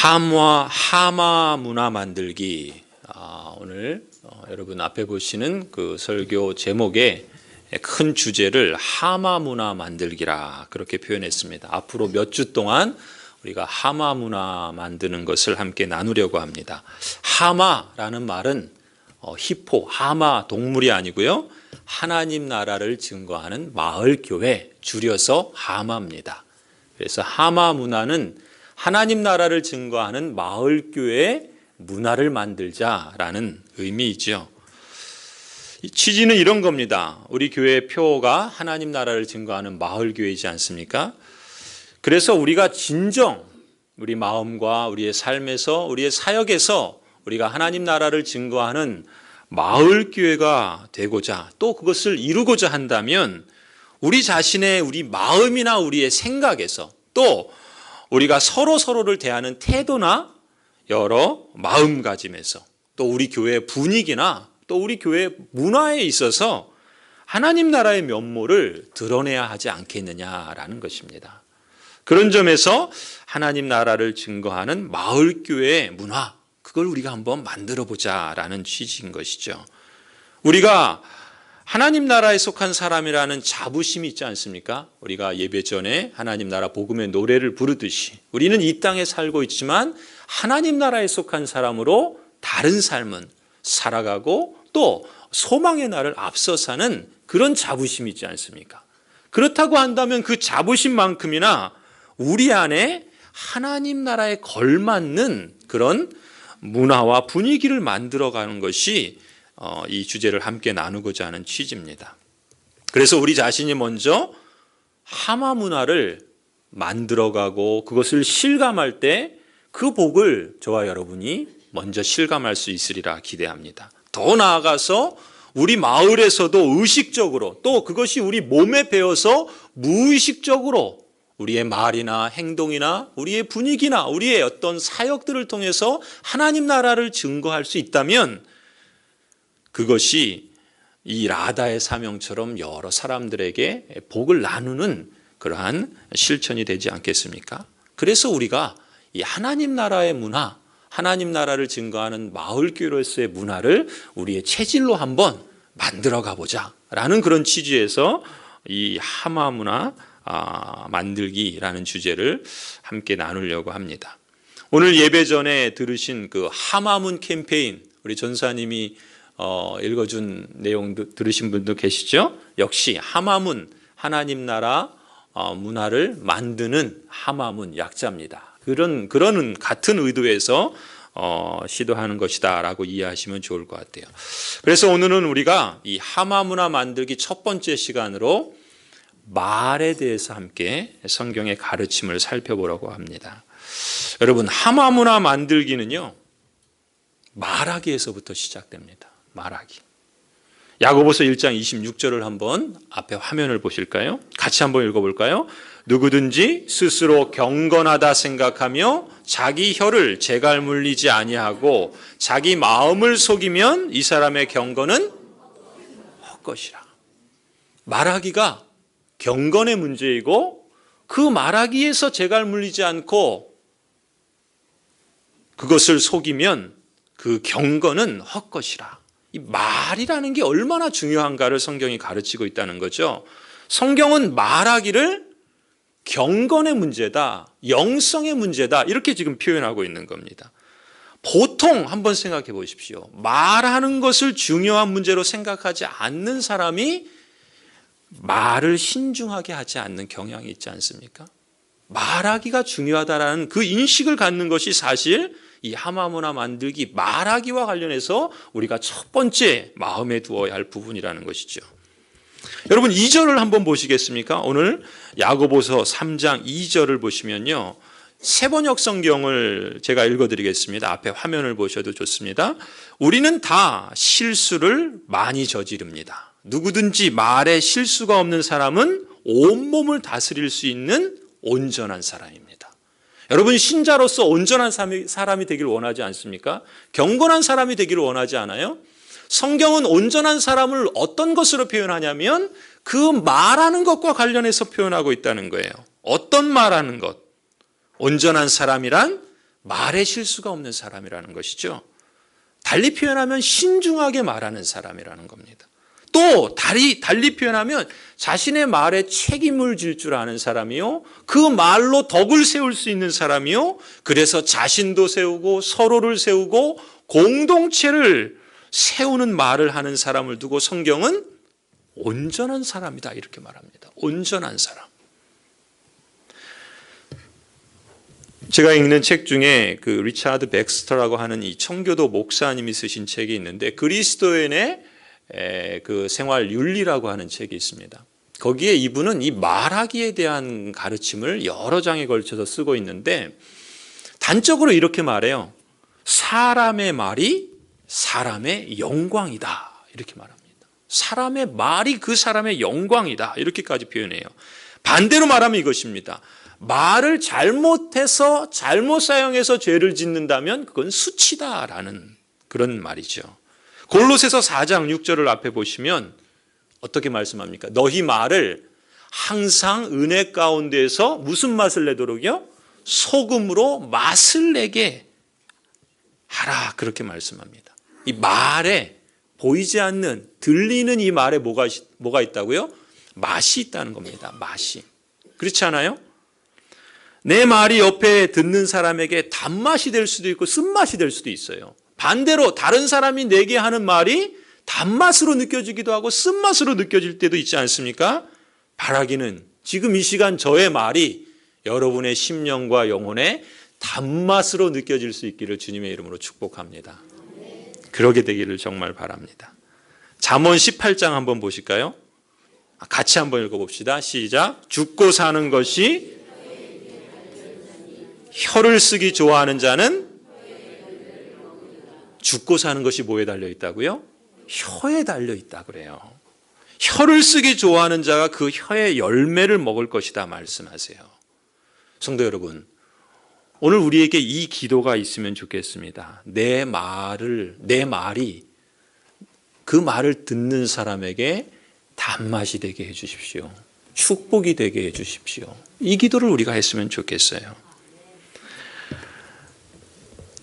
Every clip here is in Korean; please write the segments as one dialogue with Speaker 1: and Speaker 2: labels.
Speaker 1: 하마 문화 만들기. 오늘 여러분 앞에 보시는 그 설교 제목의 큰 주제를 하마 문화 만들기라 그렇게 표현했습니다. 앞으로 몇 주 동안 우리가 하마 문화 만드는 것을 함께 나누려고 합니다. 하마라는 말은 히포, 하마 동물이 아니고요. 하나님 나라를 증거하는 마을교회, 줄여서 하마입니다. 그래서 하마 문화는 하나님 나라를 증거하는 마을교회의 문화를 만들자라는 의미이죠. 취지는 이런 겁니다. 우리 교회의 표가 하나님 나라를 증거하는 마을교회이지 않습니까? 그래서 우리가 진정 우리 마음과 우리의 삶에서 우리의 사역에서 우리가 하나님 나라를 증거하는 마을교회가 되고자 또 그것을 이루고자 한다면 우리 자신의 우리 마음이나 우리의 생각에서 또 우리가 서로를 대하는 태도나 여러 마음가짐에서 또 우리 교회의 분위기나 또 우리 교회의 문화에 있어서 하나님 나라의 면모를 드러내야 하지 않겠느냐라는 것입니다. 그런 점에서 하나님 나라를 증거하는 마을교회의 문화, 그걸 우리가 한번 만들어 보자라는 취지인 것이죠. 우리가 하나님 나라에 속한 사람이라는 자부심이 있지 않습니까? 우리가 예배 전에 하나님 나라 복음의 노래를 부르듯이 우리는 이 땅에 살고 있지만 하나님 나라에 속한 사람으로 다른 삶은 살아가고 또 소망의 날을 앞서 사는 그런 자부심이 있지 않습니까? 그렇다고 한다면 그 자부심만큼이나 우리 안에 하나님 나라에 걸맞는 그런 문화와 분위기를 만들어가는 것이 이 주제를 함께 나누고자 하는 취지입니다. 그래서 우리 자신이 먼저 하마 문화를 만들어가고 그것을 실감할 때 그 복을 저와 여러분이 먼저 실감할 수 있으리라 기대합니다. 더 나아가서 우리 마을에서도 의식적으로 또 그것이 우리 몸에 배어서 무의식적으로 우리의 말이나 행동이나 우리의 분위기나 우리의 어떤 사역들을 통해서 하나님 나라를 증거할 수 있다면 그것이 이 라다의 사명처럼 여러 사람들에게 복을 나누는 그러한 실천이 되지 않겠습니까? 그래서 우리가 이 하나님 나라의 문화, 하나님 나라를 증거하는 마을교회로서의 문화를 우리의 체질로 한번 만들어 가보자라는 그런 취지에서 이 하마 문화 만들기라는 주제를 함께 나누려고 합니다. 오늘 예배 전에 들으신 그 하마문 캠페인, 우리 전사님이 읽어준 내용 들으신 분도 계시죠? 역시 하마문, 하나님 나라 문화를 만드는 하마문 약자입니다. 그런 같은 의도에서 시도하는 것이다라고 이해하시면 좋을 것 같아요. 그래서 오늘은 우리가 이 하마 문화 만들기 첫 번째 시간으로 말에 대해서 함께 성경의 가르침을 살펴보려고 합니다. 여러분, 하마 문화 만들기는요, 말하기에서부터 시작됩니다. 말하기. 야고보서 1장 26절을 한번 앞에 화면을 보실까요? 같이 한번 읽어볼까요? 누구든지 스스로 경건하다 생각하며 자기 혀를 재갈 물리지 아니하고 자기 마음을 속이면 이 사람의 경건은 헛것이라. 말하기가 경건의 문제이고 그 말하기에서 재갈 물리지 않고 그것을 속이면 그 경건은 헛것이라. 이 말이라는 게 얼마나 중요한가를 성경이 가르치고 있다는 거죠. 성경은 말하기를 경건의 문제다, 영성의 문제다 이렇게 지금 표현하고 있는 겁니다. 보통 한번 생각해 보십시오. 말하는 것을 중요한 문제로 생각하지 않는 사람이 말을 신중하게 하지 않는 경향이 있지 않습니까? 말하기가 중요하다라는 그 인식을 갖는 것이 사실 이 하마 문화 만들기 말하기와 관련해서 우리가 첫 번째 마음에 두어야 할 부분이라는 것이죠. 여러분 2절을 한번 보시겠습니까? 오늘 야고보서 3장 2절을 보시면요. 세번역 성경을 제가 읽어드리겠습니다. 앞에 화면을 보셔도 좋습니다. 우리는 다 실수를 많이 저지릅니다. 누구든지 말에 실수가 없는 사람은 온몸을 다스릴 수 있는 온전한 사람입니다. 여러분 신자로서 온전한 사람이 되기를 원하지 않습니까? 경건한 사람이 되기를 원하지 않아요? 성경은 온전한 사람을 어떤 것으로 표현하냐면 그 말하는 것과 관련해서 표현하고 있다는 거예요. 어떤 말하는 것? 온전한 사람이란 말에 실수가 없는 사람이라는 것이죠. 달리 표현하면 신중하게 말하는 사람이라는 겁니다. 또 달리 표현하면 자신의 말에 책임을 질 줄 아는 사람이요, 그 말로 덕을 세울 수 있는 사람이요, 그래서 자신도 세우고 서로를 세우고 공동체를 세우는 말을 하는 사람을 두고 성경은 온전한 사람이다 이렇게 말합니다. 온전한 사람. 제가 읽는 책 중에 그 리차드 백스터라고 하는 이 청교도 목사님이 쓰신 책이 있는데, 그리스도인의 그 생활 윤리라고 하는 책이 있습니다. 거기에 이분은 이 말하기에 대한 가르침을 여러 장에 걸쳐서 쓰고 있는데, 단적으로 이렇게 말해요. 사람의 말이 사람의 영광이다 이렇게 말합니다. 사람의 말이 그 사람의 영광이다 이렇게까지 표현해요. 반대로 말하면 이것입니다. 말을 잘못해서 잘못 사용해서 죄를 짓는다면 그건 수치다라는 그런 말이죠. 골로새서 4장 6절을 앞에 보시면 어떻게 말씀합니까? 너희 말을 항상 은혜 가운데에서 무슨 맛을 내도록요? 소금으로 맛을 내게 하라 그렇게 말씀합니다. 이 말에 보이지 않는 들리는 이 말에 뭐가 있다고요? 맛이 있다는 겁니다. 맛이. 그렇지 않아요? 내 말이 옆에 듣는 사람에게 단맛이 될 수도 있고 쓴맛이 될 수도 있어요. 반대로 다른 사람이 내게 하는 말이 단맛으로 느껴지기도 하고 쓴맛으로 느껴질 때도 있지 않습니까? 바라기는 지금 이 시간 저의 말이 여러분의 심령과 영혼에 단맛으로 느껴질 수 있기를 주님의 이름으로 축복합니다. 그러게 되기를 정말 바랍니다. 잠언 18장 한번 보실까요? 같이 한번 읽어봅시다. 시작. 죽고 사는 것이 혀를 쓰기 좋아하는 자는, 죽고 사는 것이 뭐에 달려 있다고요? 혀에 달려 있다 그래요. 혀를 쓰기 좋아하는 자가 그 혀의 열매를 먹을 것이다 말씀하세요. 성도 여러분, 오늘 우리에게 이 기도가 있으면 좋겠습니다. 내 말이 그 말을 듣는 사람에게 단맛이 되게 해 주십시오. 축복이 되게 해 주십시오. 이 기도를 우리가 했으면 좋겠어요.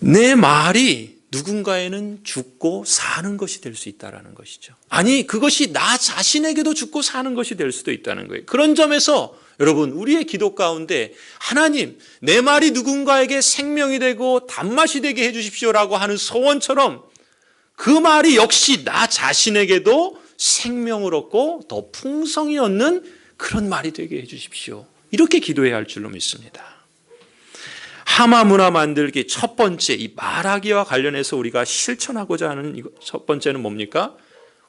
Speaker 1: 내 말이 누군가에는 죽고 사는 것이 될 수 있다는 것이죠. 아니, 그것이 나 자신에게도 죽고 사는 것이 될 수도 있다는 거예요. 그런 점에서 여러분, 우리의 기도 가운데 하나님, 내 말이 누군가에게 생명이 되고 단맛이 되게 해 주십시오라고 하는 소원처럼 그 말이 역시 나 자신에게도 생명을 얻고 더 풍성히 얻는 그런 말이 되게 해 주십시오. 이렇게 기도해야 할 줄로 믿습니다. 하마 문화 만들기 첫 번째, 이 말하기와 관련해서 우리가 실천하고자 하는 첫 번째는 뭡니까?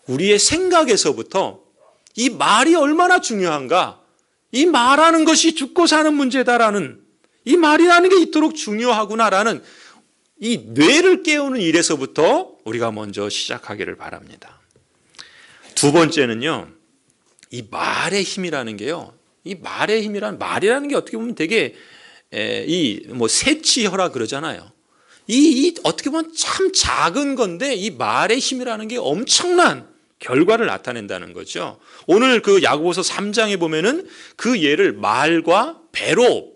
Speaker 1: 우리의 생각에서부터 이 말이 얼마나 중요한가, 이 말하는 것이 죽고 사는 문제다라는, 이 말이라는 게 이토록 중요하구나라는 이 뇌를 깨우는 일에서부터 우리가 먼저 시작하기를 바랍니다. 두 번째는요, 이 말의 힘이라는 게요, 이 말이라는 게 어떻게 보면 되게 새치혀라 그러잖아요. 이 어떻게 보면 참 작은 건데 이 말의 힘이라는 게 엄청난 결과를 나타낸다는 거죠. 오늘 그 야고보서 3장에 보면은 그 예를 말과 배로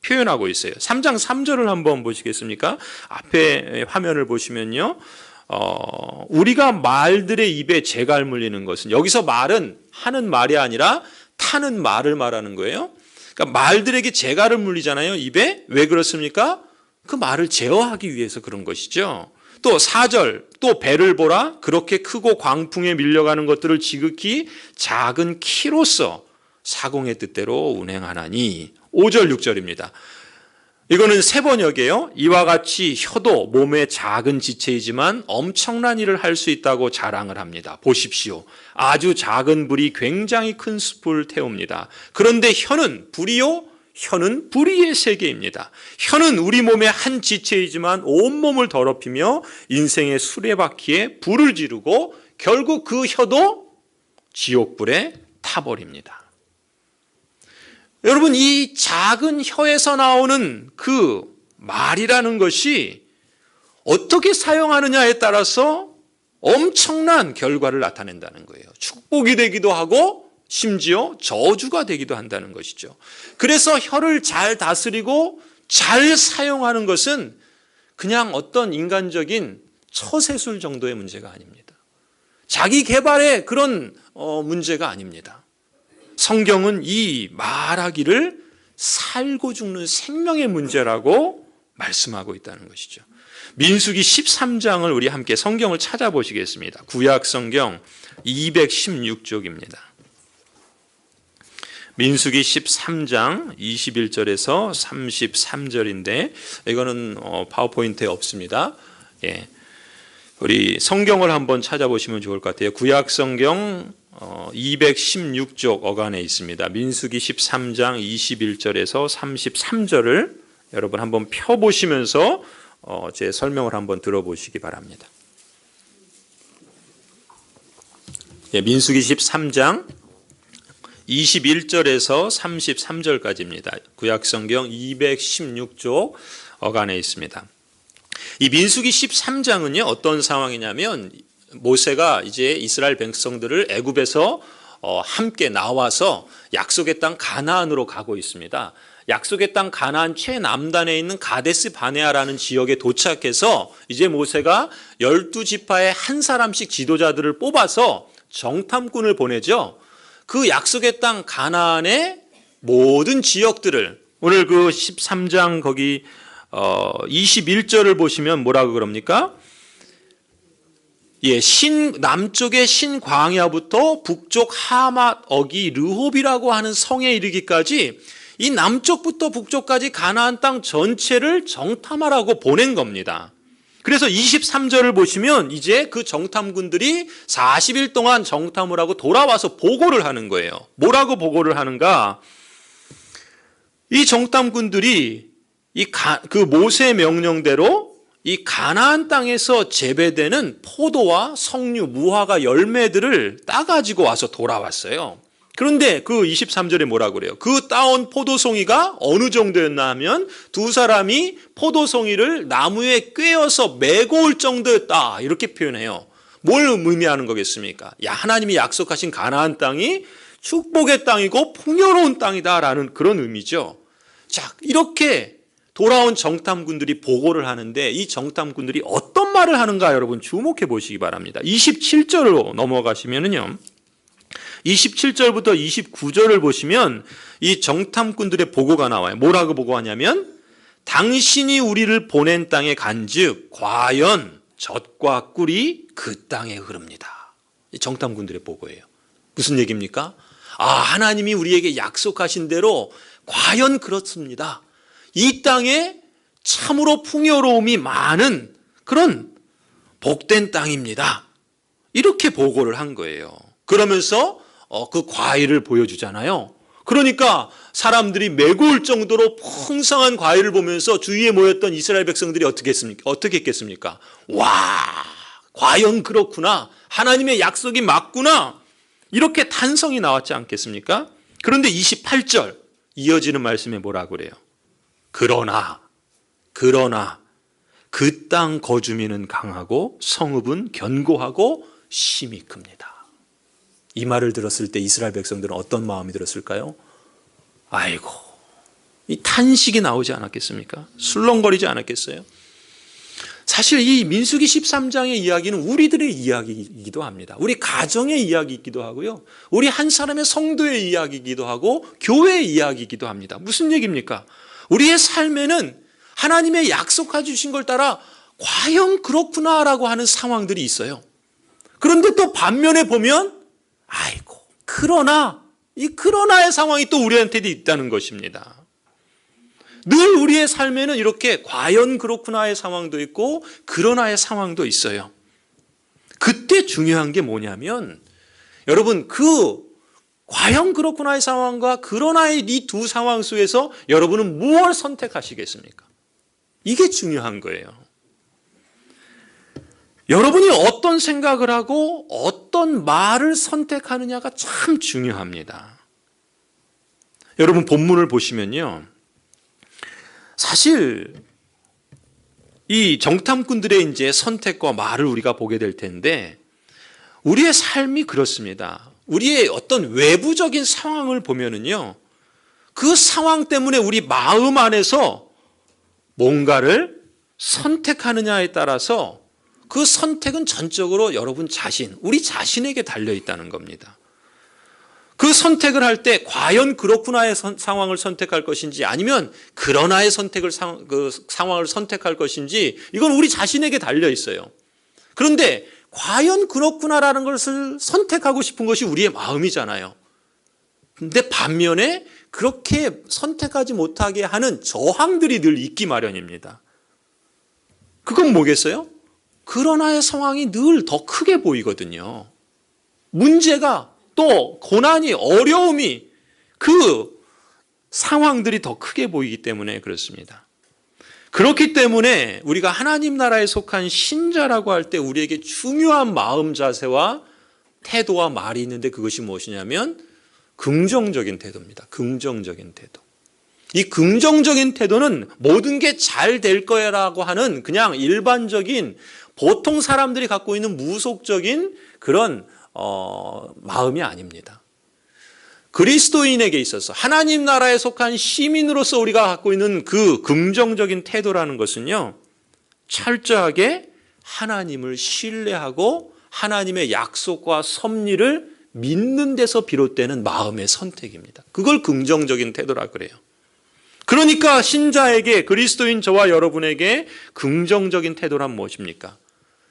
Speaker 1: 표현하고 있어요. 3장 3절을 한번 보시겠습니까? 앞에 화면을 보시면요. 우리가 말들의 입에 재갈 물리는 것은, 여기서 말은 하는 말이 아니라 타는 말을 말하는 거예요. 그러니까 말들에게 재갈을 물리잖아요, 입에. 왜 그렇습니까? 그 말을 제어하기 위해서 그런 것이죠. 또 4절, 또 배를 보라. 그렇게 크고 광풍에 밀려가는 것들을 지극히 작은 키로서 사공의 뜻대로 운행하나니. 5절, 6절입니다. 이거는 세 번역이에요. 이와 같이 혀도 몸의 작은 지체이지만 엄청난 일을 할 수 있다고 자랑을 합니다. 보십시오. 아주 작은 불이 굉장히 큰 숲을 태웁니다. 그런데 혀는 불의의 세계입니다. 혀는 우리 몸의 한 지체이지만 온몸을 더럽히며 인생의 수레바퀴에 불을 지르고 결국 그 혀도 지옥불에 타버립니다. 여러분, 이 작은 혀에서 나오는 그 말이라는 것이 어떻게 사용하느냐에 따라서 엄청난 결과를 나타낸다는 거예요. 축복이 되기도 하고 심지어 저주가 되기도 한다는 것이죠. 그래서 혀를 잘 다스리고 잘 사용하는 것은 그냥 어떤 인간적인 처세술 정도의 문제가 아닙니다. 자기 개발의 그런 문제가 아닙니다. 성경은 이 말하기를 살고 죽는 생명의 문제라고 말씀하고 있다는 것이죠. 민수기 13장을 우리 함께 성경을 찾아보시겠습니다. 구약 성경 216쪽입니다. 민수기 13장 21절에서 33절인데 이거는 파워포인트에 없습니다. 예. 우리 성경을 한번 찾아보시면 좋을 것 같아요. 구약 성경 216쪽 어간에 있습니다. 민수기 13장 21절에서 33절을 여러분 한번 펴보시면서 제 설명을 한번 들어보시기 바랍니다. 예, 민수기 13장 21절에서 33절까지입니다. 구약성경 216쪽 어간에 있습니다. 이 민수기 13장은요, 어떤 상황이냐면 모세가 이제 이스라엘 백성들을 애굽에서 함께 나와서 약속의 땅 가나안으로 가고 있습니다. 약속의 땅 가나안 최남단에 있는 가데스 바네아라는 지역에 도착해서 이제 모세가 12지파의 한 사람씩 지도자들을 뽑아서 정탐꾼을 보내죠. 그 약속의 땅 가나안의 모든 지역들을 오늘 그 13장 거기 21절을 보시면 뭐라고 그럽니까? 예, 남쪽의 신광야부터 북쪽 하맛 어기 르홉이라고 하는 성에 이르기까지 이 남쪽부터 북쪽까지 가나안 땅 전체를 정탐하라고 보낸 겁니다. 그래서 23절을 보시면 이제 그 정탐군들이 40일 동안 정탐을 하고 돌아와서 보고를 하는 거예요. 뭐라고 보고를 하는가? 이 정탐군들이 그 모세의 명령대로 이 가나안 땅에서 재배되는 포도와 석류, 무화과 열매들을 따가지고 와서 돌아왔어요. 그런데 그 23절에 뭐라고 그래요? 그 따온 포도송이가 어느 정도였나 하면 두 사람이 포도송이를 나무에 꿰어서 메고 올 정도였다. 이렇게 표현해요. 뭘 의미하는 거겠습니까? 하나님이 약속하신 가나안 땅이 축복의 땅이고 풍요로운 땅이다라는 그런 의미죠. 자, 이렇게 돌아온 정탐군들이 보고를 하는데 이 정탐군들이 어떤 말을 하는가 여러분 주목해 보시기 바랍니다. 27절로 넘어가시면은요. 27절부터 29절을 보시면 이 정탐꾼들의 보고가 나와요. 뭐라고 보고하냐면 당신이 우리를 보낸 땅에 간즉 과연 젖과 꿀이 그 땅에 흐릅니다. 이 정탐꾼들의 보고예요. 무슨 얘기입니까? 하나님이 우리에게 약속하신 대로 과연 그렇습니다. 이 땅에 참으로 풍요로움이 많은 그런 복된 땅입니다. 이렇게 보고를 한 거예요. 그러면서 그 과일을 보여주잖아요. 그러니까 사람들이 메고 올 정도로 풍성한 과일을 보면서 주위에 모였던 이스라엘 백성들이 어떻게 했겠습니까? 와, 과연 그렇구나. 하나님의 약속이 맞구나. 이렇게 탄성이 나왔지 않겠습니까? 그런데 28절 이어지는 말씀에 뭐라고 그래요? 그러나 그 땅 거주민은 강하고 성읍은 견고하고 심히 큽니다. 이 말을 들었을 때 이스라엘 백성들은 어떤 마음이 들었을까요? 아이고, 이 탄식이 나오지 않았겠습니까? 술렁거리지 않았겠어요? 사실 이 민수기 13장의 이야기는 우리들의 이야기이기도 합니다. 우리 가정의 이야기이기도 하고요. 우리 한 사람의 성도의 이야기이기도 하고 교회의 이야기이기도 합니다. 무슨 얘기입니까? 우리의 삶에는 하나님의 약속해 주신 걸 따라 과연 그렇구나라고 하는 상황들이 있어요. 그런데 또 반면에 보면 아이고, 이 그러나의 상황이 또 우리한테도 있다는 것입니다. 늘 우리의 삶에는 이렇게 과연 그렇구나의 상황도 있고 그러나의 상황도 있어요. 그때 중요한 게 뭐냐면 여러분 그 과연 그렇구나의 상황과 그러나의 이 두 상황 속에서 여러분은 무엇을 선택하시겠습니까? 이게 중요한 거예요. 여러분이 어떤 생각을 하고 어떤 말을 선택하느냐가 참 중요합니다. 여러분 본문을 보시면요. 사실 이 정탐꾼들의 이제 선택과 말을 우리가 보게 될 텐데 우리의 삶이 그렇습니다. 우리의 어떤 외부적인 상황을 보면은요. 그 상황 때문에 우리 마음 안에서 뭔가를 선택하느냐에 따라서 그 선택은 전적으로 여러분 자신, 우리 자신에게 달려 있다는 겁니다. 그 선택을 할 때 과연 그렇구나의 상황을 선택할 것인지 아니면 그러나의 상황을 선택할 것인지 이건 우리 자신에게 달려 있어요. 그런데 과연 그렇구나라는 것을 선택하고 싶은 것이 우리의 마음이잖아요. 근데 반면에 그렇게 선택하지 못하게 하는 저항들이 늘 있기 마련입니다. 그건 뭐겠어요? 그러나의 상황이 늘 더 크게 보이거든요. 문제가 또 고난이 어려움이 그 상황들이 더 크게 보이기 때문에 그렇습니다. 그렇기 때문에 우리가 하나님 나라에 속한 신자라고 할 때 우리에게 중요한 마음 자세와 태도와 말이 있는데 그것이 무엇이냐면 긍정적인 태도입니다. 긍정적인 태도. 이 긍정적인 태도는 모든 게 잘 될 거야라고 하는 그냥 일반적인 보통 사람들이 갖고 있는 무속적인 그런 마음이 아닙니다. 그리스도인에게 있어서 하나님 나라에 속한 시민으로서 우리가 갖고 있는 그 긍정적인 태도라는 것은요, 철저하게 하나님을 신뢰하고 하나님의 약속과 섭리를 믿는 데서 비롯되는 마음의 선택입니다. 그걸 긍정적인 태도라 그래요. 그러니까 신자에게, 그리스도인 저와 여러분에게 긍정적인 태도란 무엇입니까?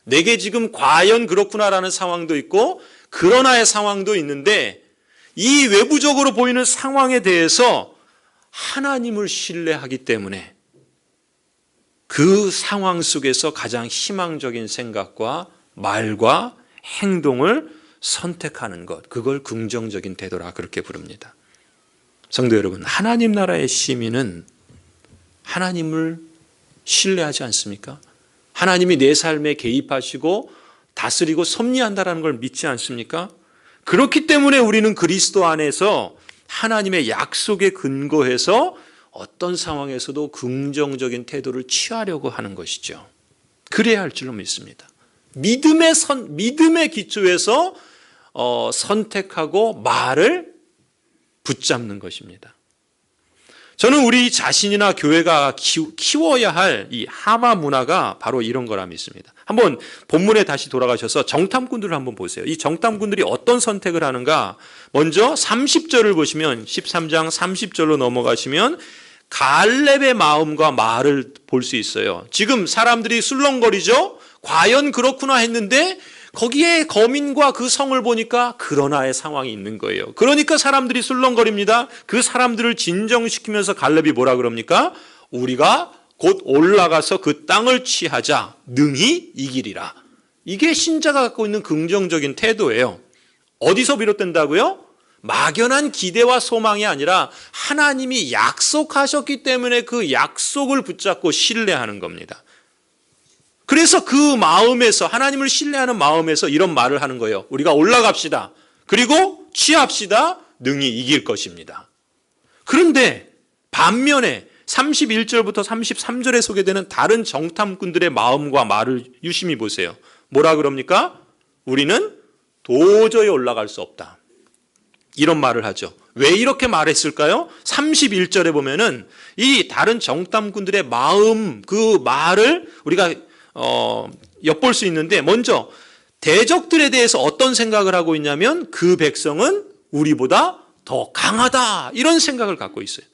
Speaker 1: 내게 지금 과연 그렇구나라는 상황도 있고 그러나의 상황도 있는데 이 외부적으로 보이는 상황에 대해서 하나님을 신뢰하기 때문에 그 상황 속에서 가장 희망적인 생각과 말과 행동을 선택하는 것, 그걸 긍정적인 태도라 그렇게 부릅니다. 성도 여러분, 하나님 나라의 시민은 하나님을 신뢰하지 않습니까? 하나님이 내 삶에 개입하시고 다스리고 섭리한다는 걸 믿지 않습니까? 그렇기 때문에 우리는 그리스도 안에서 하나님의 약속에 근거해서 어떤 상황에서도 긍정적인 태도를 취하려고 하는 것이죠. 그래야 할 줄로 믿습니다. 믿음의 기초에서 선택하고 말을 붙잡는 것입니다. 저는 우리 자신이나 교회가 키워야 할 이 하마 문화가 바로 이런 거라 믿습니다. 한번 본문에 다시 돌아가셔서 정탐꾼들을 한번 보세요. 이 정탐꾼들이 어떤 선택을 하는가? 먼저 30절을 보시면 13장 30절로 넘어가시면 갈렙의 마음과 말을 볼 수 있어요. 지금 사람들이 술렁거리죠? 과연 그렇구나 했는데 거기에 거민과 그 성을 보니까 그러나의 상황이 있는 거예요. 그러니까 사람들이 술렁거립니다. 그 사람들을 진정시키면서 갈렙이 뭐라 그럽니까? 우리가 곧 올라가서 그 땅을 취하자. 능히 이기리라. 이게 신자가 갖고 있는 긍정적인 태도예요. 어디서 비롯된다고요? 막연한 기대와 소망이 아니라 하나님이 약속하셨기 때문에 그 약속을 붙잡고 신뢰하는 겁니다. 그래서 그 마음에서, 하나님을 신뢰하는 마음에서 이런 말을 하는 거예요. 우리가 올라갑시다. 그리고 취합시다. 능히 이길 것입니다. 그런데 반면에 31절부터 33절에 소개되는 다른 정탐꾼들의 마음과 말을 유심히 보세요. 뭐라 그럽니까? 우리는 도저히 올라갈 수 없다. 이런 말을 하죠. 왜 이렇게 말했을까요? 31절에 보면은 이 다른 정탐꾼들의 마음, 그 말을 우리가 엿볼 수 있는데, 먼저 대적들에 대해서 어떤 생각을 하고 있냐면 그 백성은 우리보다 더 강하다, 이런 생각을 갖고 있어요.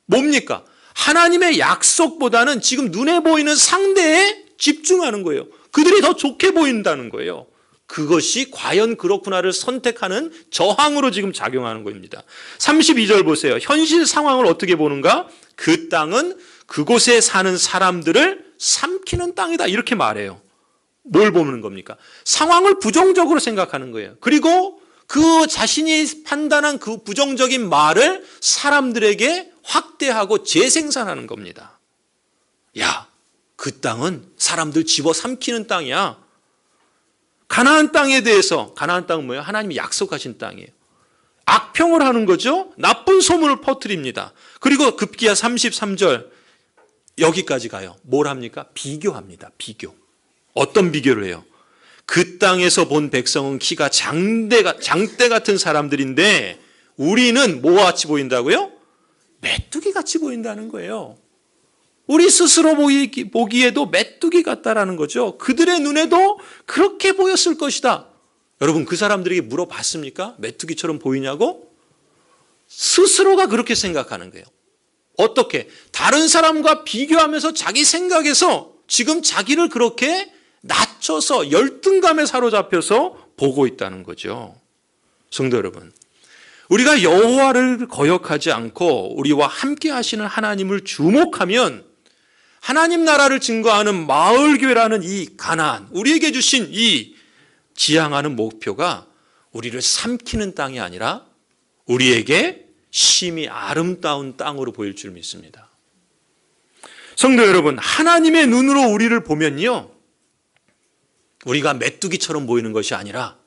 Speaker 1: 뭡니까? 하나님의 약속보다는 지금 눈에 보이는 상대에 집중하는 거예요. 그들이 더 좋게 보인다는 거예요. 그것이 과연 그렇구나를 선택하는 저항으로 지금 작용하는 겁니다. 32절 보세요. 현실 상황을 어떻게 보는가? 그 땅은 그곳에 사는 사람들을 삼키는 땅이다, 이렇게 말해요. 뭘 보는 겁니까? 상황을 부정적으로 생각하는 거예요. 그리고 그 자신이 판단한 그 부정적인 말을 사람들에게 확대하고 재생산하는 겁니다. 야, 그 땅은 사람들 집어 삼키는 땅이야. 가나안 땅에 대해서, 가나안 땅은 뭐예요? 하나님이 약속하신 땅이에요. 악평을 하는 거죠. 나쁜 소문을 퍼뜨립니다. 그리고 급기야 33절 여기까지 가요. 뭘 합니까? 비교합니다. 비교. 어떤 비교를 해요? 그 땅에서 본 백성은 키가 장대 같은 사람들인데 우리는 뭐와 같이 보인다고요? 메뚜기 같이 보인다는 거예요. 우리 스스로 보기에도 메뚜기 같다라는 거죠. 그들의 눈에도 그렇게 보였을 것이다. 여러분, 그 사람들에게 물어봤습니까? 메뚜기처럼 보이냐고? 스스로가 그렇게 생각하는 거예요. 어떻게? 다른 사람과 비교하면서 자기 생각에서 지금 자기를 그렇게 낮춰서 열등감에 사로잡혀서 보고 있다는 거죠. 성도 여러분, 우리가 여호와를 거역하지 않고 우리와 함께 하시는 하나님을 주목하면 하나님 나라를 증거하는 마을교회라는 이 가나안, 우리에게 주신 이 지향하는 목표가 우리를 삼키는 땅이 아니라 우리에게 심히 아름다운 땅으로 보일 줄 믿습니다. 성도 여러분, 하나님의 눈으로 우리를 보면요, 우리가 메뚜기처럼 보이는 것이 아니라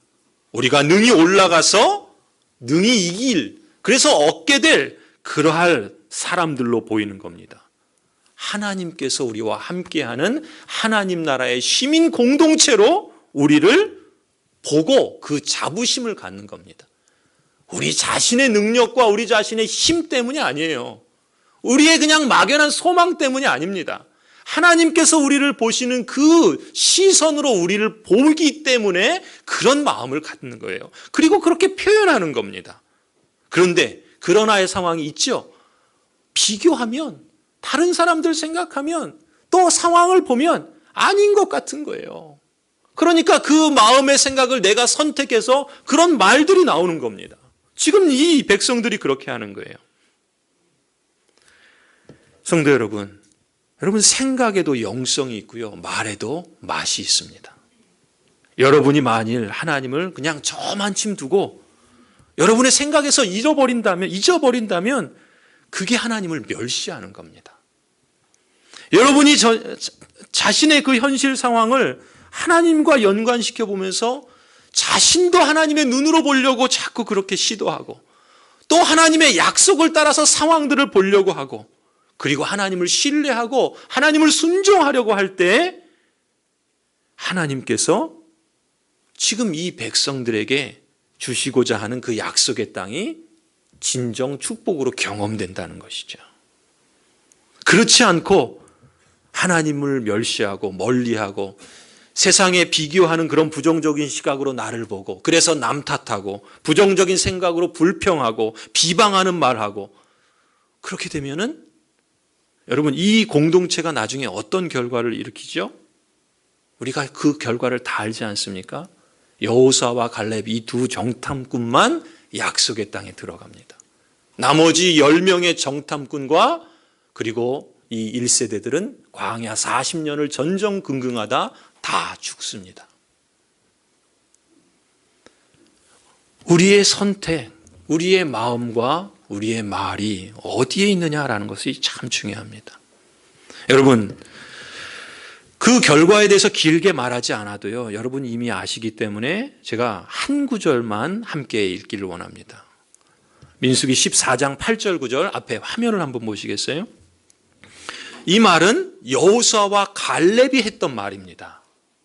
Speaker 1: 우리가 능히 올라가서 능히 이길, 그래서 얻게 될 그러할 사람들로 보이는 겁니다. 하나님께서 우리와 함께하는 하나님 나라의 시민 공동체로 우리를 보고 그 자부심을 갖는 겁니다. 우리 자신의 능력과 우리 자신의 힘 때문이 아니에요. 우리의 그냥 막연한 소망 때문이 아닙니다. 하나님께서 우리를 보시는 그 시선으로 우리를 보기 때문에 그런 마음을 갖는 거예요. 그리고 그렇게 표현하는 겁니다. 그런데 그러나의 상황이 있죠. 비교하면, 다른 사람들 생각하면, 또 상황을 보면 아닌 것 같은 거예요. 그러니까 그 마음의 생각을 내가 선택해서 그런 말들이 나오는 겁니다. 지금 이 백성들이 그렇게 하는 거예요. 성도 여러분, 생각에도 영성이 있고요, 말에도 맛이 있습니다. 여러분이 만일 하나님을 그냥 저만침 두고 여러분의 생각에서 잊어버린다면 그게 하나님을 멸시하는 겁니다. 여러분이 자신의 그 현실 상황을 하나님과 연관시켜 보면서 자신도 하나님의 눈으로 보려고 자꾸 그렇게 시도하고, 또 하나님의 약속을 따라서 상황들을 보려고 하고, 그리고 하나님을 신뢰하고 하나님을 순종하려고 할 때 하나님께서 지금 이 백성들에게 주시고자 하는 그 약속의 땅이 진정 축복으로 경험된다는 것이죠. 그렇지 않고 하나님을 멸시하고 멀리하고 세상에 비교하는 그런 부정적인 시각으로 나를 보고, 그래서 남 탓하고 부정적인 생각으로 불평하고 비방하는 말하고, 그렇게 되면은 여러분, 이 공동체가 나중에 어떤 결과를 일으키죠? 우리가 그 결과를 다 알지 않습니까? 여호수아와 갈렙 이 두 정탐꾼만 약속의 땅에 들어갑니다. 나머지 10명의 정탐꾼과 그리고 이 1세대들은 광야 40년을 전전긍긍하다 다 죽습니다. 우리의 선택, 우리의 마음과 우리의 말이 어디에 있느냐라는 것이 참 중요합니다. 여러분, 그 결과에 대해서 길게 말하지 않아도요, 여러분 이미 아시기 때문에 제가 한 구절만 함께 읽기를 원합니다. 민수기 14장 8절 9절 앞에 화면을 한번 보시겠어요? 이 말은 여호수아와 갈렙이 했던 말입니다.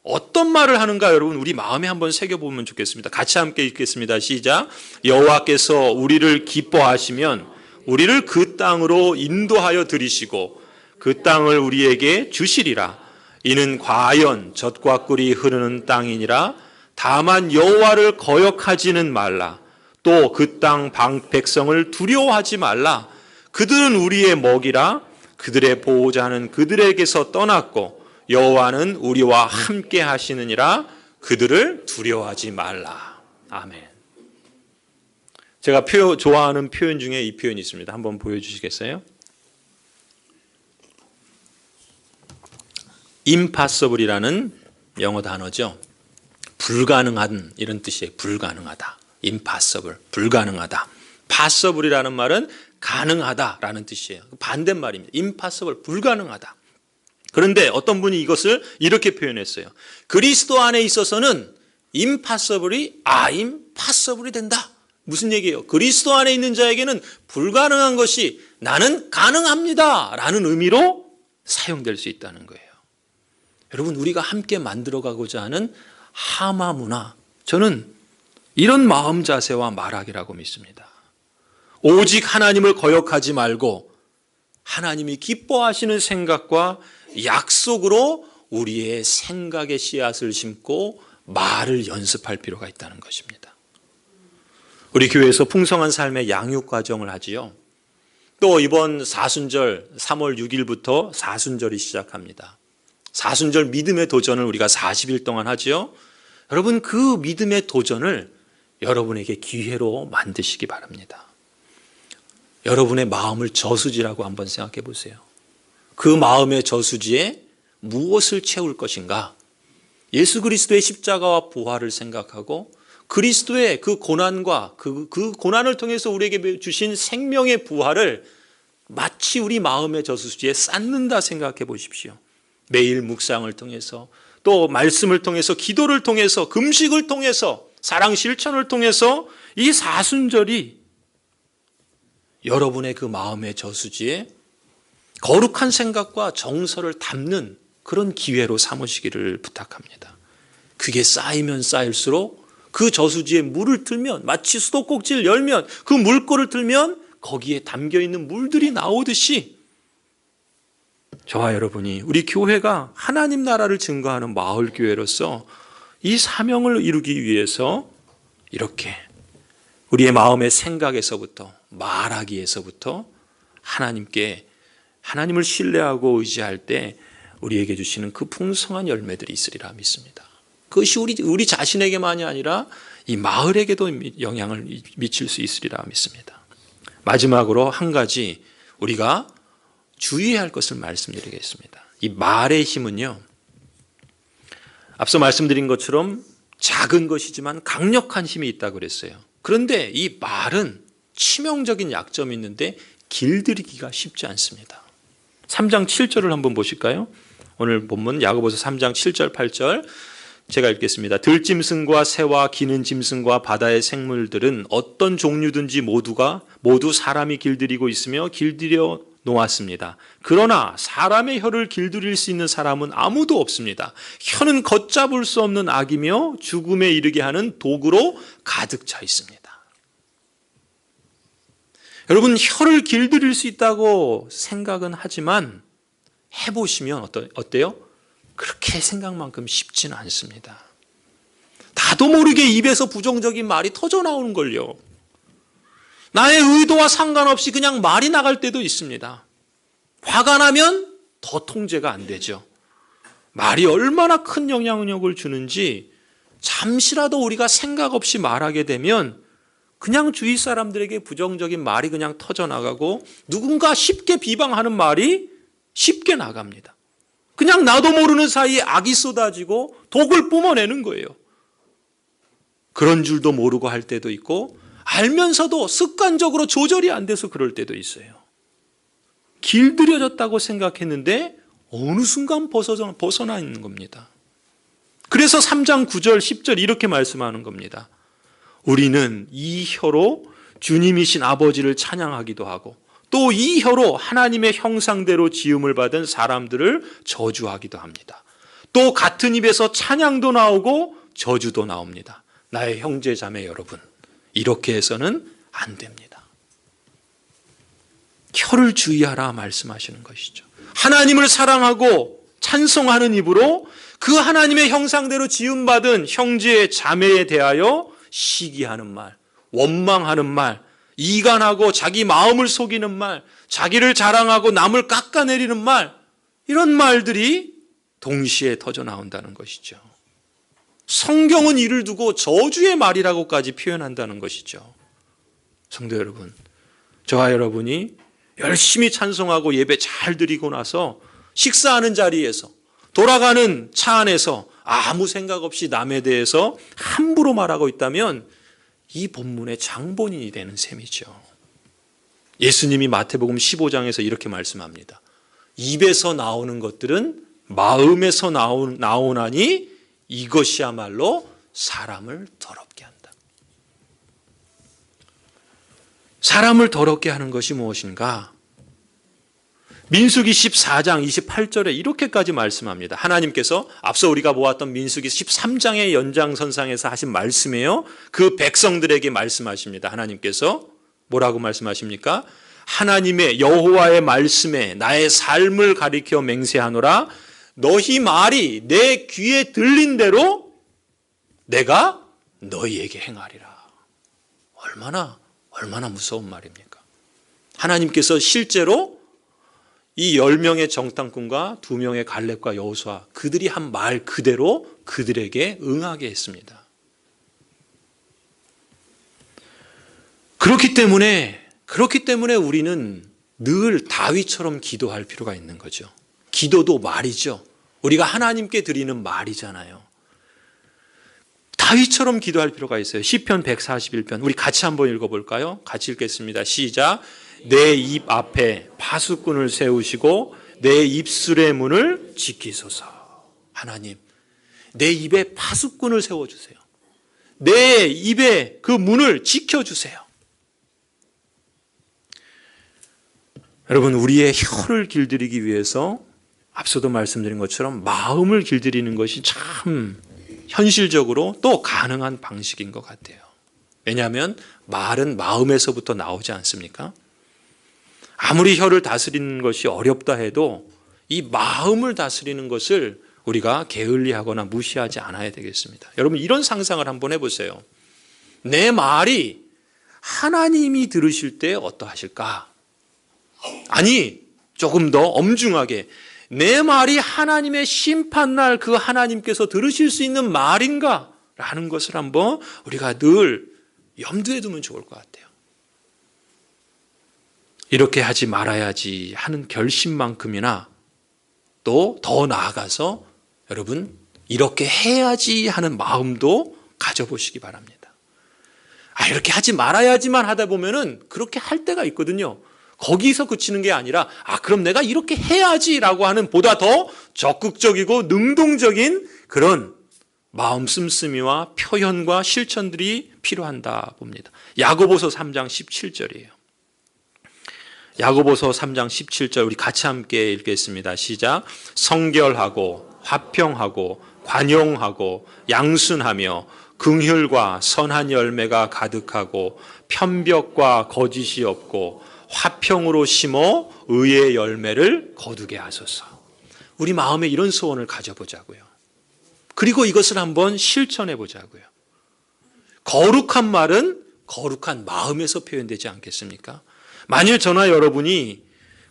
Speaker 1: 어떤 말을 하는가 여러분, 우리 마음에 한번 새겨보면 좋겠습니다. 같이 함께 읽겠습니다. 시작. 여호와께서 우리를 기뻐하시면 우리를 그 땅으로 인도하여 들이시고 그 땅을 우리에게 주시리라. 이는 과연 젖과 꿀이 흐르는 땅이니라. 다만 여호와를 거역하지는 말라. 또 그 땅 백성을 두려워하지 말라. 그들은 우리의 먹이라. 그들의 보호자는 그들에게서 떠났고 여호와는 우리와 함께 하시느니라. 그들을 두려워하지 말라. 아멘. 제가 좋아하는 표현 중에 이 표현이 있습니다. 한번 보여주시겠어요? impossible이라는 영어 단어죠. 불가능한 이런 뜻이에요. 불가능하다. impossible, 불가능하다. possible이라는 말은 가능하다라는 뜻이에요. 반대말입니다. impossible, 불가능하다. 그런데 어떤 분이 이것을 이렇게 표현했어요. 그리스도 안에 있어서는 impossible이 impossible이 된다. 무슨 얘기예요? 그리스도 안에 있는 자에게는 불가능한 것이 나는 가능합니다 라는 의미로 사용될 수 있다는 거예요. 여러분, 우리가 함께 만들어가고자 하는 하마 문화, 저는 이런 마음 자세와 말하기라고 믿습니다. 오직 하나님을 거역하지 말고 하나님이 기뻐하시는 생각과 약속으로 우리의 생각의 씨앗을 심고 말을 연습할 필요가 있다는 것입니다. 우리 교회에서 풍성한 삶의 양육 과정을 하지요. 또 이번 사순절 3월 6일부터 사순절이 시작합니다. 사순절 믿음의 도전을 우리가 40일 동안 하지요. 여러분, 그 믿음의 도전을 여러분에게 기회로 만드시기 바랍니다. 여러분의 마음을 저수지라고 한번 생각해 보세요. 그 마음의 저수지에 무엇을 채울 것인가? 예수 그리스도의 십자가와 부활을 생각하고 그리스도의 그 고난과 그 고난을 통해서 우리에게 주신 생명의 부활을 마치 우리 마음의 저수지에 쌓는다 생각해 보십시오. 매일 묵상을 통해서, 또 말씀을 통해서, 기도를 통해서, 금식을 통해서, 사랑 실천을 통해서 이 사순절이 여러분의 그 마음의 저수지에 거룩한 생각과 정서를 담는 그런 기회로 삼으시기를 부탁합니다. 그게 쌓이면 쌓일수록 그 저수지에 물을 틀면, 마치 수도꼭지를 열면 그 물꼬를 틀면 거기에 담겨있는 물들이 나오듯이 저와 여러분이, 우리 교회가 하나님 나라를 증거하는 마을교회로서 이 사명을 이루기 위해서 이렇게 우리의 마음의 생각에서부터, 말하기에서부터 하나님을 신뢰하고 의지할 때 우리에게 주시는 그 풍성한 열매들이 있으리라 믿습니다. 그것이 우리 자신에게만이 아니라 이 마을에게도 영향을 미칠 수 있으리라 믿습니다. 마지막으로 한 가지 우리가 주의해야 할 것을 말씀드리겠습니다. 이 말의 힘은요, 앞서 말씀드린 것처럼 작은 것이지만 강력한 힘이 있다고 그랬어요. 그런데 이 말은 치명적인 약점이 있는데 길들이기가 쉽지 않습니다. 3장 7절을 한번 보실까요? 오늘 본문 야고보서 3장 7절 8절 제가 읽겠습니다. 들짐승과 새와 기는 짐승과 바다의 생물들은 어떤 종류든지 모두 사람이 길들이고 있으며 길들여 놓았습니다. 그러나 사람의 혀를 길들일 수 있는 사람은 아무도 없습니다. 혀는 걷잡을 수 없는 악이며 죽음에 이르게 하는 도구로 가득 차 있습니다. 여러분, 혀를 길들일 수 있다고 생각은 하지만 해보시면 어때요? 그렇게 생각만큼 쉽지는 않습니다. 나도 모르게 입에서 부정적인 말이 터져 나오는 걸요. 나의 의도와 상관없이 그냥 말이 나갈 때도 있습니다. 화가 나면 더 통제가 안 되죠. 말이 얼마나 큰 영향력을 주는지 잠시라도 우리가 생각 없이 말하게 되면 그냥 주위 사람들에게 부정적인 말이 그냥 터져나가고 누군가 쉽게 비방하는 말이 쉽게 나갑니다. 그냥 나도 모르는 사이에 악이 쏟아지고 독을 뿜어내는 거예요. 그런 줄도 모르고 할 때도 있고 알면서도 습관적으로 조절이 안 돼서 그럴 때도 있어요. 길들여졌다고 생각했는데 어느 순간 벗어나 있는 겁니다. 그래서 3장 9절 10절 이렇게 말씀하는 겁니다. 우리는 이 혀로 주님이신 아버지를 찬양하기도 하고 또 이 혀로 하나님의 형상대로 지음을 받은 사람들을 저주하기도 합니다. 또 같은 입에서 찬양도 나오고 저주도 나옵니다. 나의 형제 자매 여러분, 이렇게 해서는 안 됩니다. 혀를 주의하라 말씀하시는 것이죠. 하나님을 사랑하고 찬송하는 입으로 그 하나님의 형상대로 지음받은 형제 자매에 대하여 시기하는 말, 원망하는 말, 이간하고 자기 마음을 속이는 말, 자기를 자랑하고 남을 깎아내리는 말, 이런 말들이 동시에 터져 나온다는 것이죠. 성경은 이를 두고 저주의 말이라고까지 표현한다는 것이죠. 성도 여러분, 저와 여러분이 열심히 찬송하고 예배 잘 드리고 나서 식사하는 자리에서, 돌아가는 차 안에서 아무 생각 없이 남에 대해서 함부로 말하고 있다면 이 본문의 장본인이 되는 셈이죠. 예수님이 마태복음 15장에서 이렇게 말씀합니다. 입에서 나오는 것들은 마음에서 나오나니 이것이야말로 사람을 더럽게 한다. 사람을 더럽게 하는 것이 무엇인가? 민수기 14장 28절에 이렇게까지 말씀합니다. 하나님께서 앞서 우리가 보았던 민수기 13장의 연장선상에서 하신 말씀이에요. 그 백성들에게 말씀하십니다. 하나님께서 뭐라고 말씀하십니까? 하나님의 여호와의 말씀에 나의 삶을 가리켜 맹세하노라. 너희 말이 내 귀에 들린 대로 내가 너희에게 행하리라. 얼마나 무서운 말입니까? 하나님께서 실제로 이 10명의 정탐꾼과 2명의 갈렙과 여호수아, 그들이 한 말 그대로 그들에게 응하게 했습니다. 그렇기 때문에 우리는 늘 다윗처럼 기도할 필요가 있는 거죠. 기도도 말이죠. 우리가 하나님께 드리는 말이잖아요. 다윗처럼 기도할 필요가 있어요. 시편 141편 우리 같이 한번 읽어볼까요? 같이 읽겠습니다. 시작. 내 입 앞에 파수꾼을 세우시고 내 입술의 문을 지키소서. 하나님, 내 입에 파수꾼을 세워주세요. 내 입에 그 문을 지켜주세요. 여러분, 우리의 혀를 길들이기 위해서 앞서도 말씀드린 것처럼 마음을 길들이는 것이 참 현실적으로 또 가능한 방식인 것 같아요. 왜냐하면 말은 마음에서부터 나오지 않습니까? 아무리 혀를 다스리는 것이 어렵다 해도 이 마음을 다스리는 것을 우리가 게을리하거나 무시하지 않아야 되겠습니다. 여러분, 이런 상상을 한번 해보세요. 내 말이 하나님이 들으실 때 어떠하실까? 아니, 조금 더 엄중하게 내 말이 하나님의 심판날 그 하나님께서 들으실 수 있는 말인가? 라는 것을 한번 우리가 늘 염두에 두면 좋을 것 같아요. 이렇게 하지 말아야지 하는 결심만큼이나 또 더 나아가서 여러분 이렇게 해야지 하는 마음도 가져보시기 바랍니다. 이렇게 하지 말아야지만 하다 보면은 그렇게 할 때가 있거든요. 거기서 그치는 게 아니라 그럼 내가 이렇게 해야지라고 하는 보다 더 적극적이고 능동적인 그런 마음 씀씀이와 표현과 실천들이 필요한다 봅니다. 야고보서 3장 17절이에요. 야고보서 3장 17절 우리 같이 함께 읽겠습니다. 시작. 성결하고 화평하고 관용하고 양순하며 긍휼과 선한 열매가 가득하고 편벽과 거짓이 없고 화평으로 심어 의의 열매를 거두게 하소서. 우리 마음에 이런 소원을 가져보자고요. 그리고 이것을 한번 실천해 보자고요. 거룩한 말은 거룩한 마음에서 표현되지 않겠습니까? 만일 저나 여러분이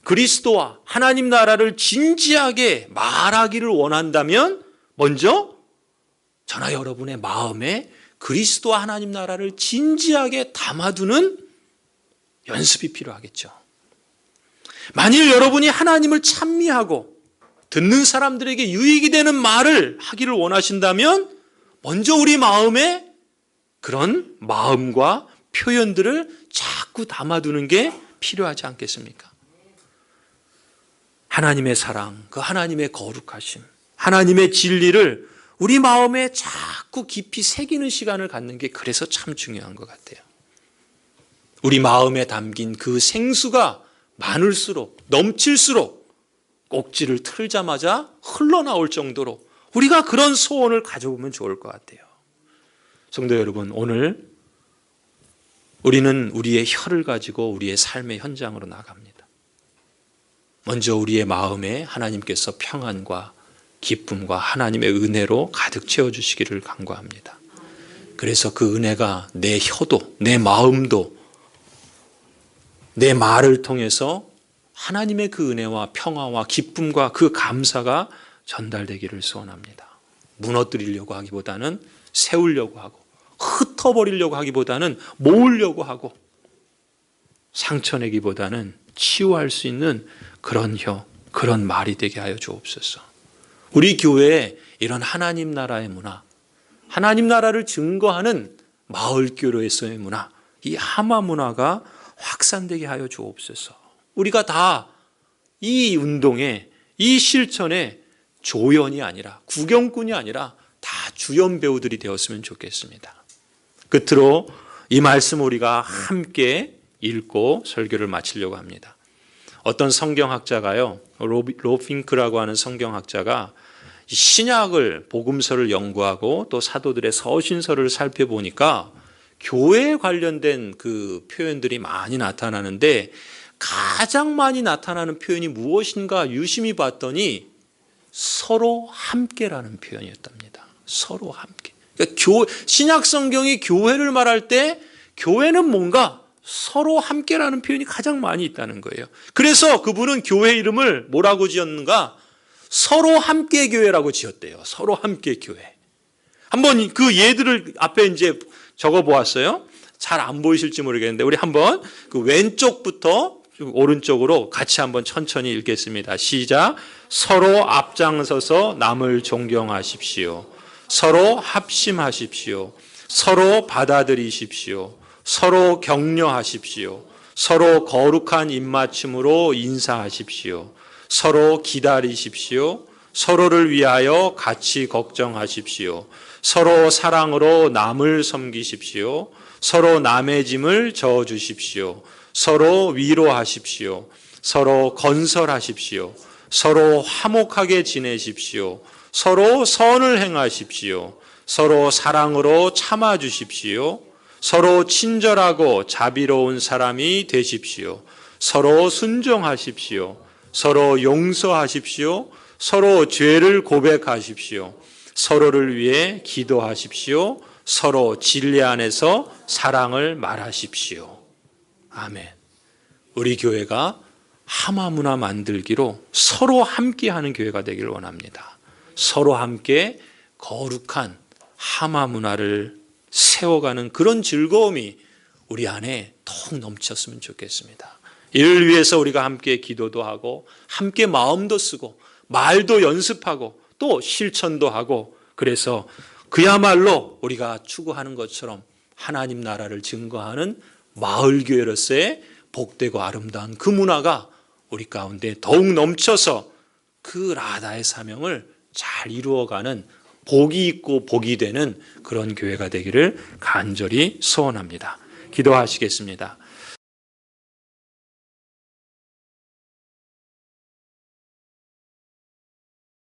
Speaker 1: 그리스도와 하나님 나라를 진지하게 말하기를 원한다면 먼저 저나 여러분의 마음에 그리스도와 하나님 나라를 진지하게 담아두는 연습이 필요하겠죠. 만일 여러분이 하나님을 찬미하고 듣는 사람들에게 유익이 되는 말을 하기를 원하신다면 먼저 우리 마음에 그런 마음과 표현들을 자꾸 담아두는 게 필요하지 않겠습니까? 하나님의 사랑, 그 하나님의 거룩하심, 하나님의 진리를 우리 마음에 자꾸 깊이 새기는 시간을 갖는 게 그래서 참 중요한 것 같아요. 우리 마음에 담긴 그 생수가 많을수록 넘칠수록 꼭지를 틀자마자 흘러나올 정도로 우리가 그런 소원을 가져보면 좋을 것 같아요. 성도 여러분, 오늘 우리는 우리의 혀를 가지고 우리의 삶의 현장으로 나갑니다. 먼저 우리의 마음에 하나님께서 평안과 기쁨과 하나님의 은혜로 가득 채워주시기를 간구합니다. 그래서 그 은혜가 내 혀도 내 마음도 내 말을 통해서 하나님의 그 은혜와 평화와 기쁨과 그 감사가 전달되기를 소원합니다. 무너뜨리려고 하기보다는 세우려고 하고 흩어버리려고 하기보다는 모으려고 하고 상처내기보다는 치유할 수 있는 그런 혀, 그런 말이 되게 하여 주옵소서. 우리 교회에 이런 하나님 나라의 문화, 하나님 나라를 증거하는 마을교회에서의 문화, 이 하마 문화가 확산되게 하여 주옵소서. 우리가 다 이 운동에, 이 실천에 조연이 아니라, 구경꾼이 아니라 다 주연 배우들이 되었으면 좋겠습니다. 끝으로 이 말씀 우리가 함께 읽고 설교를 마치려고 합니다. 어떤 성경학자가요, 로핑크라고 하는 성경학자가 신약을, 복음서를 연구하고 또 사도들의 서신서를 살펴보니까 교회에 관련된 그 표현들이 많이 나타나는데 가장 많이 나타나는 표현이 무엇인가 유심히 봤더니 서로 함께라는 표현이었답니다. 서로 함께. 그러니까 신약 성경이 교회를 말할 때 교회는 뭔가 서로 함께라는 표현이 가장 많이 있다는 거예요. 그래서 그분은 교회 이름을 뭐라고 지었는가? 서로 함께 교회라고 지었대요. 서로 함께 교회. 한번 그 예들을 앞에 이제 적어 보았어요. 잘 안 보이실지 모르겠는데 우리 한번 그 왼쪽부터 오른쪽으로 같이 한번 천천히 읽겠습니다. 시작. 서로 앞장서서 남을 존경하십시오. 서로 합심하십시오. 서로 받아들이십시오. 서로 격려하십시오. 서로 거룩한 입맞춤으로 인사하십시오. 서로 기다리십시오. 서로를 위하여 같이 걱정하십시오. 서로 사랑으로 남을 섬기십시오. 서로 남의 짐을 저어주십시오. 서로 위로하십시오. 서로 건설하십시오. 서로 화목하게 지내십시오. 서로 선을 행하십시오. 서로 사랑으로 참아주십시오. 서로 친절하고 자비로운 사람이 되십시오. 서로 순종하십시오. 서로 용서하십시오. 서로 죄를 고백하십시오. 서로를 위해 기도하십시오. 서로 진리 안에서 사랑을 말하십시오. 아멘. 우리 교회가 하마 문화 만들기로 서로 함께하는 교회가 되기를 원합니다. 서로 함께 거룩한 하마 문화를 세워가는 그런 즐거움이 우리 안에 통 넘쳤으면 좋겠습니다. 이를 위해서 우리가 함께 기도도 하고 함께 마음도 쓰고 말도 연습하고 또 실천도 하고 그래서 그야말로 우리가 추구하는 것처럼 하나님 나라를 증거하는 마을교회로서의 복되고 아름다운 그 문화가 우리 가운데 더욱 넘쳐서 그 라다의 사명을 잘 이루어가는 복이 있고 복이 되는 그런 교회가 되기를 간절히 소원합니다. 기도하시겠습니다.